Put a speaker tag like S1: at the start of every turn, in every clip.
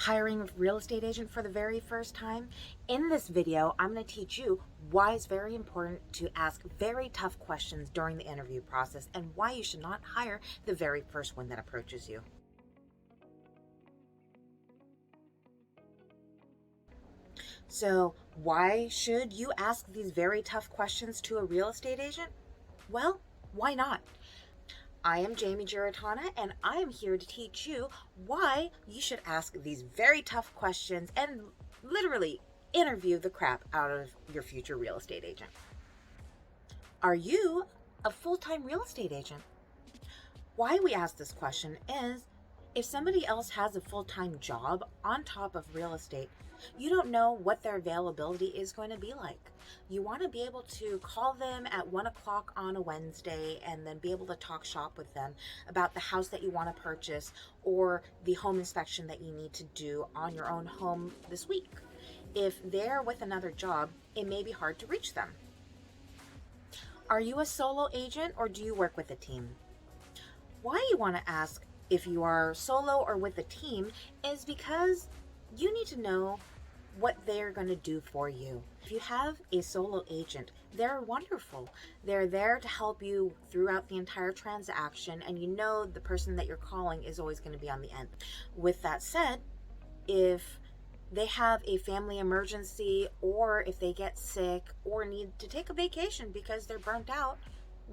S1: Hiring a real estate agent for the very first time? In this video, I'm going to teach you why it's very important to ask very tough questions during the interview process and why you should not hire the very first one that approaches you. So, why should you ask these very tough questions to a real estate agent? Well, why not? I am Giarratana, and I am here to teach you why you should ask these very tough questions and literally interview the crap out of your future real estate agent. Are you a full-time real estate agent? Why we ask this question is if somebody else has a full-time job on top of real estate, you don't know what their availability is going to be like. You want to be able to call them at 1 o'clock on a Wednesday and then be able to talk shop with them about the house that you want to purchase or the home inspection that you need to do on your own home this week. If they're with another job, it may be hard to reach them. Are you a solo agent or do you work with a team? Why you want to ask if you are solo or with a team is because you need to know what they're going to do for you. If you have a solo agent, they're wonderful. They're there to help you throughout the entire transaction, and you know the person that you're calling is always going to be on the end. With that said, if they have a family emergency or if they get sick or need to take a vacation because they're burnt out,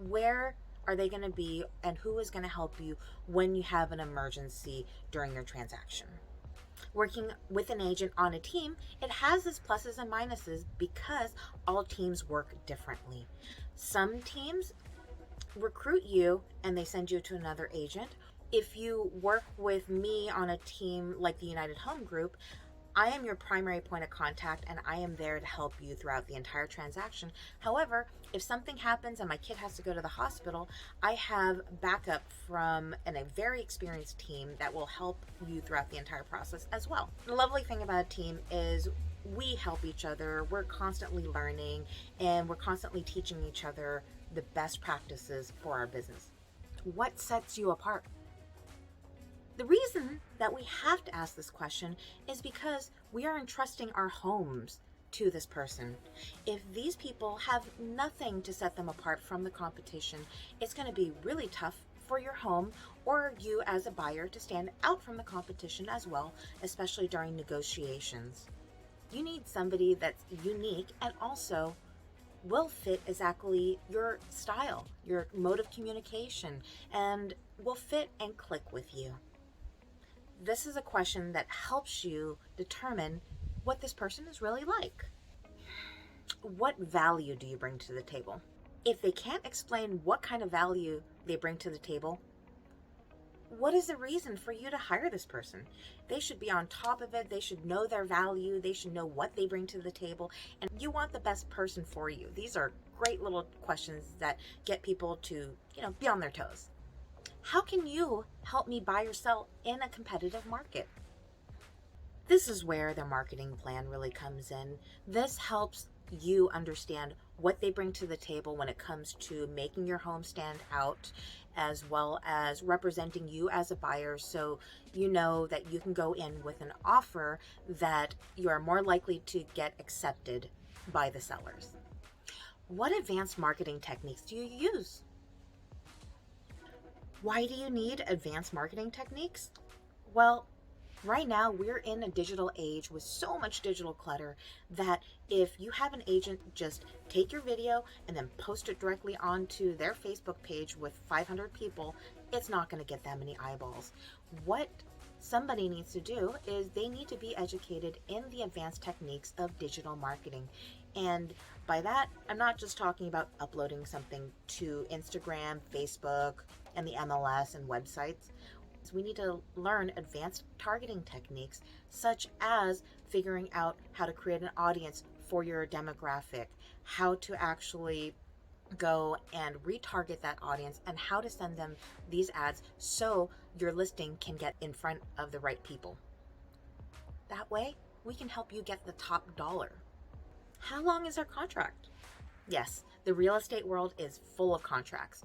S1: where are they going to be and who is going to help you when you have an emergency during your transaction? Working with an agent on a team, it has its pluses and minuses because all teams work differently. Some teams recruit you and they send you to another agent. If you work with me on a team like the United Home Group, I am your primary point of contact and I am there to help you throughout the entire transaction. However, if something happens and my kid has to go to the hospital, I have backup from a very experienced team that will help you throughout the entire process as well. The lovely thing about a team is we help each other. We're constantly learning and we're constantly teaching each other the best practices for our business. What sets you apart? The reason that we have to ask this question is because we are entrusting our homes to this person. If these people have nothing to set them apart from the competition, it's going to be really tough for your home or you as a buyer to stand out from the competition as well, especially during negotiations. You need somebody that's unique and also will fit exactly your style, your mode of communication, and will fit and click with you. This is a question that helps you determine what this person is really like. What value do you bring to the table? If they can't explain what kind of value they bring to the table, what is the reason for you to hire this person? They should be on top of it. They should know their value. They should know what they bring to the table. And you want the best person for you. These are great little questions that get people to, be on their toes. How can you help me buy or sell in a competitive market? This is where the marketing plan really comes in. This helps you understand what they bring to the table when it comes to making your home stand out, as well as representing you as a buyer, so you know that you can go in with an offer that you are more likely to get accepted by the sellers. What advanced marketing techniques do you use? Why do you need advanced marketing techniques? Well, right now we're in a digital age with so much digital clutter that if you have an agent just take your video and then post it directly onto their Facebook page with 500 people, it's not going to get that many eyeballs. What somebody needs to do is they need to be educated in the advanced techniques of digital marketing. And by that, I'm not just talking about uploading something to Instagram, Facebook, and the MLS and websites. So we need to learn advanced targeting techniques, such as figuring out how to create an audience for your demographic, how to actually go and retarget that audience, and how to send them these ads so your listing can get in front of the right people. That way, we can help you get the top dollar. How long is our contract? Yes, the real estate world is full of contracts.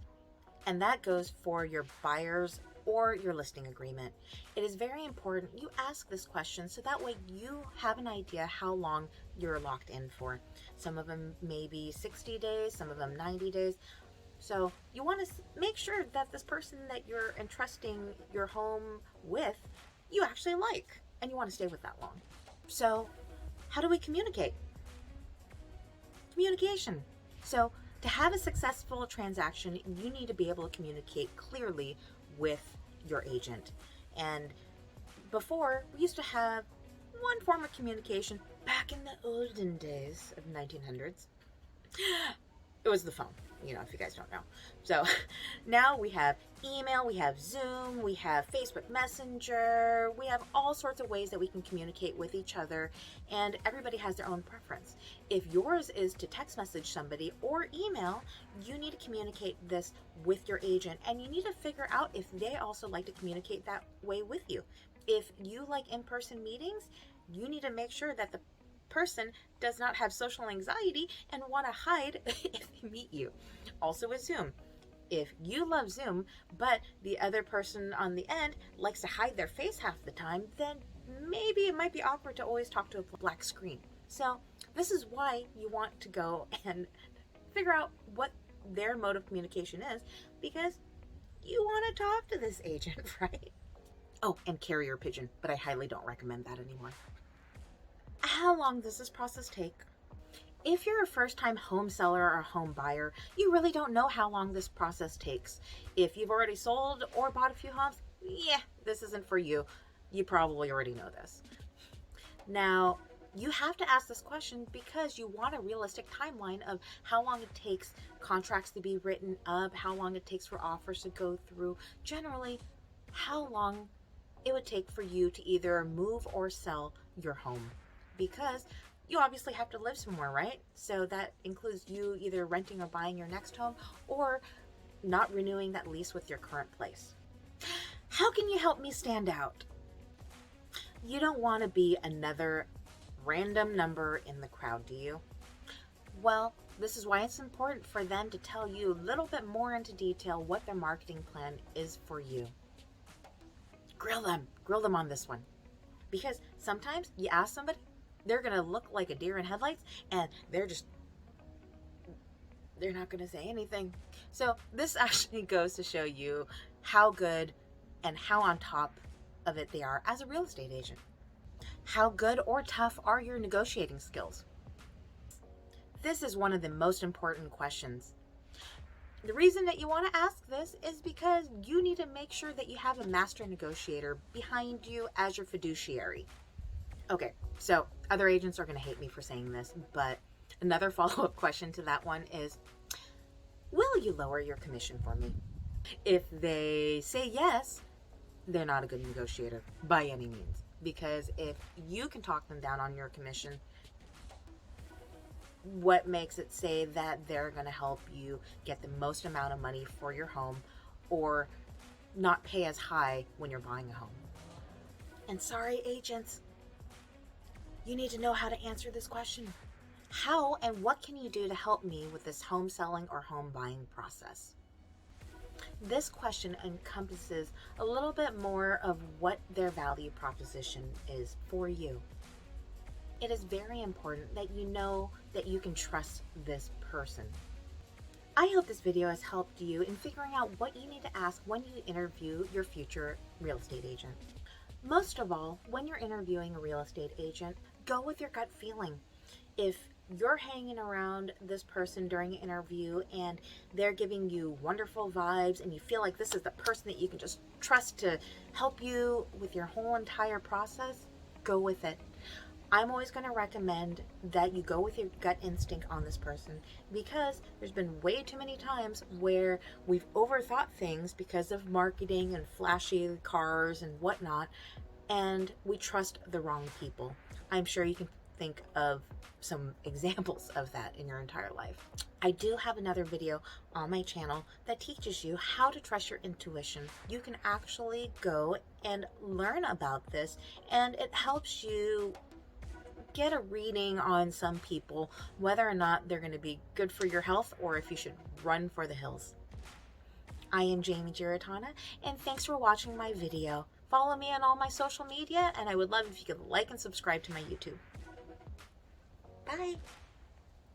S1: And that goes for your buyers or your listing agreement. It is very important you ask this question so that way you have an idea how long you're locked in for. Some of them may be 60 days, some of them 90 days. So you want to make sure that this person that you're entrusting your home with, you actually like, and you want to stay with that long. So how do we communicate? Communication. So to have a successful transaction, you need to be able to communicate clearly with your agent. And before, we used to have one form of communication back in the olden days of 1900s. It was the phone, if you guys don't know. So now we have email, we have Zoom, we have Facebook Messenger, we have all sorts of ways that we can communicate with each other, and everybody has their own preference. If yours is to text message somebody or email, you need to communicate this with your agent, and you need to figure out if they also like to communicate that way with you. If you like in-person meetings, you need to make sure that the person does not have social anxiety and want to hide if they meet you. Also with Zoom, if you love Zoom but the other person on the end likes to hide their face half the time, then maybe it might be awkward to always talk to a black screen. So this is why you want to go and figure out what their mode of communication is, because you want to talk to this agent, right? Oh, and carrier pigeon, but I highly don't recommend that anymore. How long does this process take? If you're a first-time home seller or home buyer, you really don't know how long this process takes. If you've already sold or bought a few homes, this isn't for you. You probably already know this. Now, you have to ask this question because you want a realistic timeline of how long it takes contracts to be written up, how long it takes for offers to go through, generally, how long it would take for you to either move or sell your home. Because you obviously have to live somewhere, right? So that includes you either renting or buying your next home or not renewing that lease with your current place. How can you help me stand out? You don't want to be another random number in the crowd, do you? Well, this is why it's important for them to tell you a little bit more into detail what their marketing plan is for you. Grill them on this one. Because sometimes you ask somebody, they're going to look like a deer in headlights, and they're not going to say anything. So this actually goes to show you how good and how on top of it they are as a real estate agent. How good or tough are your negotiating skills? This is one of the most important questions. The reason that you want to ask this is because you need to make sure that you have a master negotiator behind you as your fiduciary. Okay, so other agents are going to hate me for saying this, but another follow-up question to that one is, will you lower your commission for me? If they say yes, they're not a good negotiator by any means. Because if you can talk them down on your commission, what makes it say that they're going to help you get the most amount of money for your home or not pay as high when you're buying a home? And sorry, agents, you need to know how to answer this question. How and what can you do to help me with this home selling or home buying process? This question encompasses a little bit more of what their value proposition is for you. It is very important that you know that you can trust this person. I hope this video has helped you in figuring out what you need to ask when you interview your future real estate agent. Most of all, when you're interviewing a real estate agent, go with your gut feeling. If you're hanging around this person during an interview and they're giving you wonderful vibes and you feel like this is the person that you can just trust to help you with your whole entire process, go with it. I'm always going to recommend that you go with your gut instinct on this person, because there's been way too many times where we've overthought things because of marketing and flashy cars and whatnot, and we trust the wrong people. I'm sure you can think of some examples of that in your entire life. I do have another video on my channel that teaches you how to trust your intuition. You can actually go and learn about this, and it helps you get a reading on some people, whether or not they're going to be good for your health or if you should run for the hills. I am Jamie Giarratana, and thanks for watching my video. Follow me on all my social media, and I would love if you could like and subscribe to my YouTube. Bye!